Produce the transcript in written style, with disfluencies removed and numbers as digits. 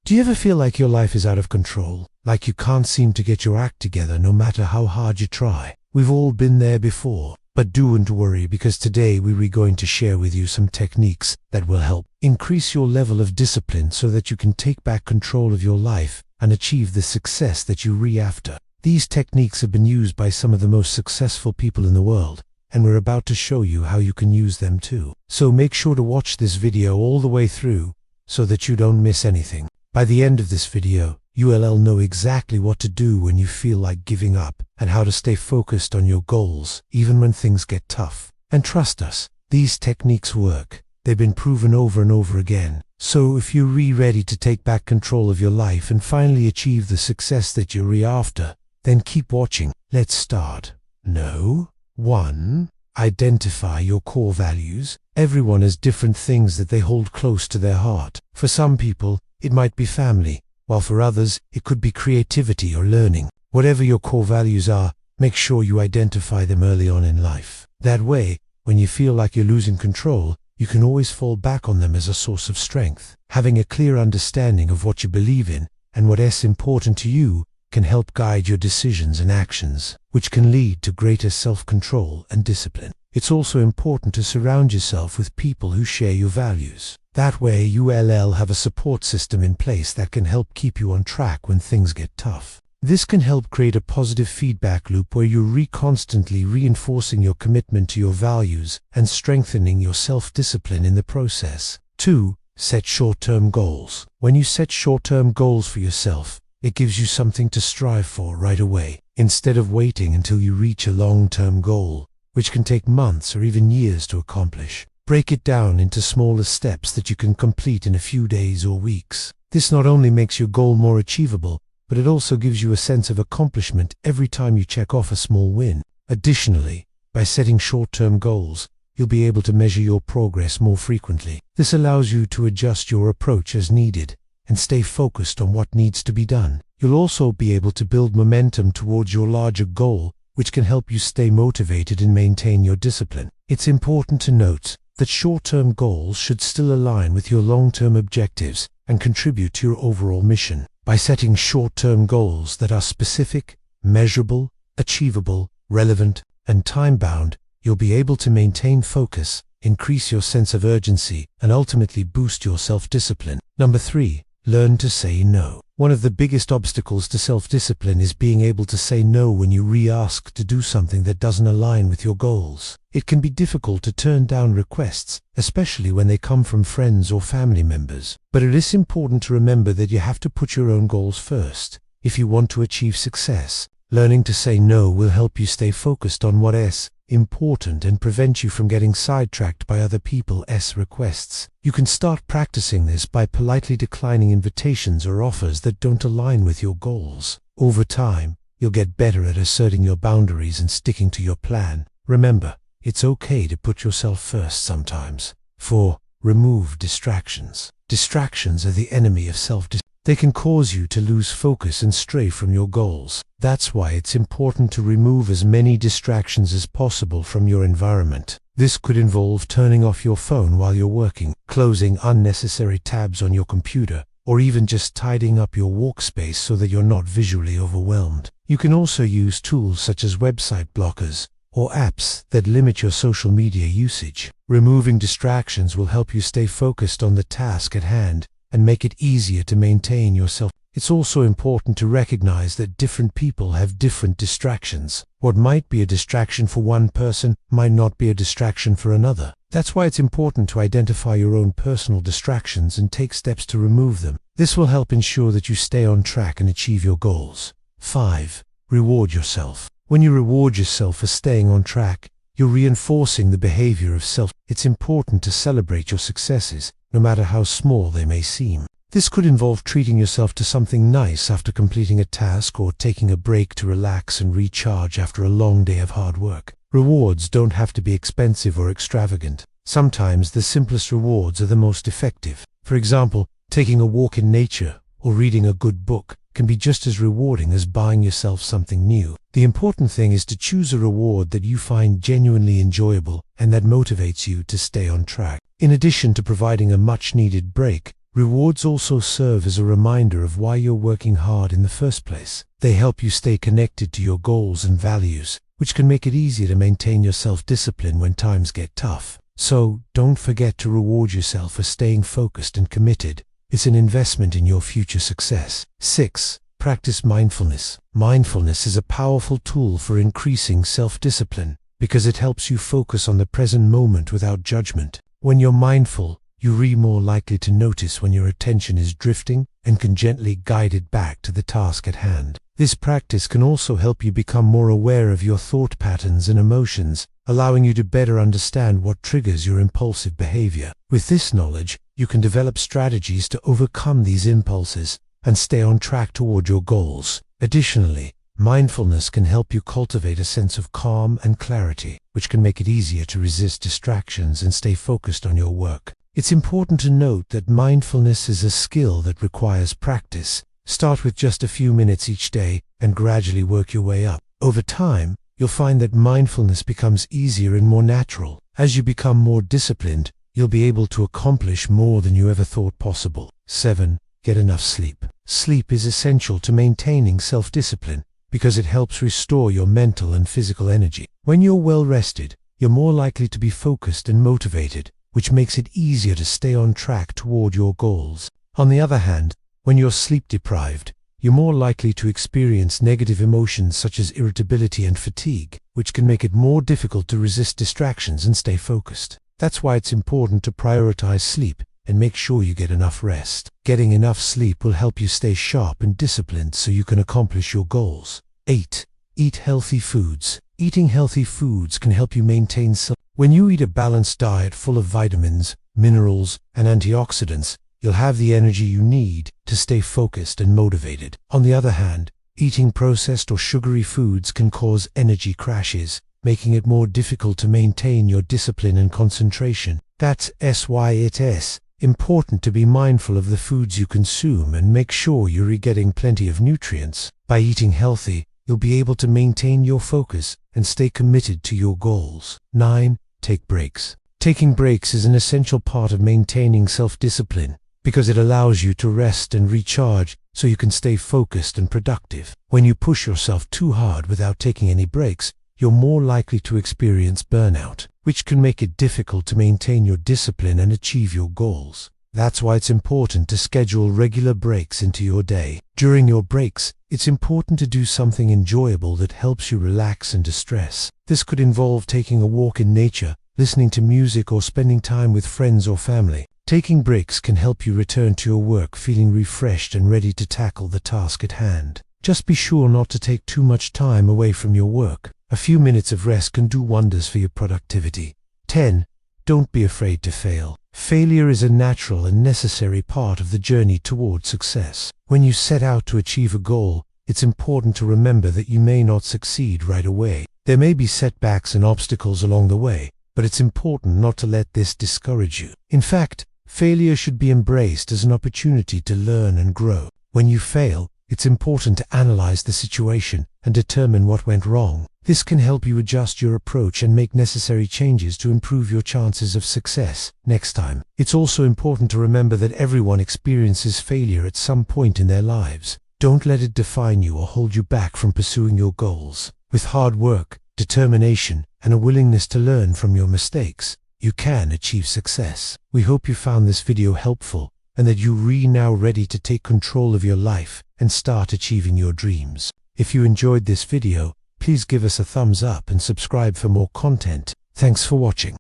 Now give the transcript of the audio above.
Do you ever feel like your life is out of control? Like you can't seem to get your act together no matter how hard you try? We've all been there before. But don't worry, because today we're going to share with you some techniques that will help increase your level of discipline so that you can take back control of your life and achieve the success that you're after. These techniques have been used by some of the most successful people in the world, and we're about to show you how you can use them too. So make sure to watch this video all the way through so that you don't miss anything. By the end of this video, you'll know exactly what to do when you feel like giving up and how to stay focused on your goals even when things get tough. And trust us, these techniques work. They've been proven over and over again. So if you're ready to take back control of your life and finally achieve the success that you're after, then keep watching. Let's start. 1. Identify your core values. Everyone has different things that they hold close to their heart. For some people, it might be family, while for others, it could be creativity or learning. Whatever your core values are, make sure you identify them early on in life. That way, when you feel like you're losing control, you can always fall back on them as a source of strength. Having a clear understanding of what you believe in and what is important to you can help guide your decisions and actions, which can lead to greater self-control and discipline. It's also important to surround yourself with people who share your values. That way you'll have a support system in place that can help keep you on track when things get tough. This can help create a positive feedback loop where you're constantly reinforcing your commitment to your values and strengthening your self-discipline in the process. 2. Set short-term goals. When you set short-term goals for yourself, it gives you something to strive for right away, instead of waiting until you reach a long-term goal, which can take months or even years to accomplish. Break it down into smaller steps that you can complete in a few days or weeks. This not only makes your goal more achievable, but it also gives you a sense of accomplishment every time you check off a small win. Additionally, by setting short-term goals, you'll be able to measure your progress more frequently. This allows you to adjust your approach as needed and stay focused on what needs to be done. You'll also be able to build momentum towards your larger goal, which can help you stay motivated and maintain your discipline. It's important to note that short-term goals should still align with your long-term objectives and contribute to your overall mission. By setting short-term goals that are specific, measurable, achievable, relevant, and time-bound, you'll be able to maintain focus, increase your sense of urgency, and ultimately boost your self-discipline. 3. Learn to say no. One of the biggest obstacles to self-discipline is being able to say no when you're asked to do something that doesn't align with your goals. It can be difficult to turn down requests, especially when they come from friends or family members. But it is important to remember that you have to put your own goals first. If you want to achieve success, learning to say no will help you stay focused on what is important and prevent you from getting sidetracked by other people's requests. You can start practicing this by politely declining invitations or offers that don't align with your goals. Over time, you'll get better at asserting your boundaries and sticking to your plan. Remember, it's okay to put yourself first sometimes. 4. Remove distractions. Distractions are the enemy of self-discipline. They can cause you to lose focus and stray from your goals. That's why it's important to remove as many distractions as possible from your environment. This could involve turning off your phone while you're working, closing unnecessary tabs on your computer, or even just tidying up your workspace so that you're not visually overwhelmed. You can also use tools such as website blockers or apps that limit your social media usage. Removing distractions will help you stay focused on the task at hand and make it easier to maintain yourself. It's also important to recognize that different people have different distractions. What might be a distraction for one person might not be a distraction for another. That's why it's important to identify your own personal distractions and take steps to remove them. This will help ensure that you stay on track and achieve your goals. 5. Reward yourself. When you reward yourself for staying on track, you're reinforcing the behavior of self. It's important to celebrate your successes, no matter how small they may seem. This could involve treating yourself to something nice after completing a task or taking a break to relax and recharge after a long day of hard work. Rewards don't have to be expensive or extravagant. Sometimes the simplest rewards are the most effective. For example, taking a walk in nature or reading a good book can be just as rewarding as buying yourself something new. The important thing is to choose a reward that you find genuinely enjoyable and that motivates you to stay on track. In addition to providing a much-needed break, Rewards also serve as a reminder of why you're working hard in the first place. They help you stay connected to your goals and values, which can make it easier to maintain your self-discipline when times get tough. So, don't forget to reward yourself for staying focused and committed. It's an investment in your future success. 6. Practice mindfulness. Mindfulness is a powerful tool for increasing self-discipline because it helps you focus on the present moment without judgment. When you're mindful, you're more likely to notice when your attention is drifting and can gently guide it back to the task at hand. This practice can also help you become more aware of your thought patterns and emotions, allowing you to better understand what triggers your impulsive behavior. With this knowledge, you can develop strategies to overcome these impulses and stay on track toward your goals. Additionally, mindfulness can help you cultivate a sense of calm and clarity, which can make it easier to resist distractions and stay focused on your work. It's important to note that mindfulness is a skill that requires practice. Start with just a few minutes each day and gradually work your way up. Over time, you'll find that mindfulness becomes easier and more natural. As you become more disciplined, you'll be able to accomplish more than you ever thought possible. 7. Get enough sleep. Sleep is essential to maintaining self-discipline because it helps restore your mental and physical energy. When you're well rested, you're more likely to be focused and motivated, which makes it easier to stay on track toward your goals. On the other hand, when you're sleep deprived, you're more likely to experience negative emotions such as irritability and fatigue, which can make it more difficult to resist distractions and stay focused. That's why it's important to prioritize sleep and make sure you get enough rest. Getting enough sleep will help you stay sharp and disciplined so you can accomplish your goals. 8. Eat healthy foods. Eating healthy foods can help you maintain When you eat a balanced diet full of vitamins, minerals, and antioxidants, you'll have the energy you need to stay focused and motivated. On the other hand, eating processed or sugary foods can cause energy crashes, making it more difficult to maintain your discipline and concentration. That's why it's important to be mindful of the foods you consume and make sure you're getting plenty of nutrients. By eating healthy, you'll be able to maintain your focus and stay committed to your goals. 9. Take breaks. Taking breaks is an essential part of maintaining self-discipline because it allows you to rest and recharge so you can stay focused and productive. When you push yourself too hard without taking any breaks, you're more likely to experience burnout, which can make it difficult to maintain your discipline and achieve your goals. That's why it's important to schedule regular breaks into your day. During your breaks, it's important to do something enjoyable that helps you relax and distress. This could involve taking a walk in nature, listening to music, or spending time with friends or family. Taking breaks can help you return to your work feeling refreshed and ready to tackle the task at hand. Just be sure not to take too much time away from your work. A few minutes of rest can do wonders for your productivity. 10. Don't be afraid to fail. Failure is a natural and necessary part of the journey toward success. When you set out to achieve a goal, it's important to remember that you may not succeed right away. There may be setbacks and obstacles along the way, but it's important not to let this discourage you. In fact, failure should be embraced as an opportunity to learn and grow. When you fail, it's important to analyze the situation and determine what went wrong. This can help you adjust your approach and make necessary changes to improve your chances of success next time. It's also important to remember that everyone experiences failure at some point in their lives. Don't let it define you or hold you back from pursuing your goals. With hard work, determination, and a willingness to learn from your mistakes, you can achieve success. We hope you found this video helpful and that you're now ready to take control of your life and start achieving your dreams. If you enjoyed this video, please give us a thumbs up and subscribe for more content. Thanks for watching.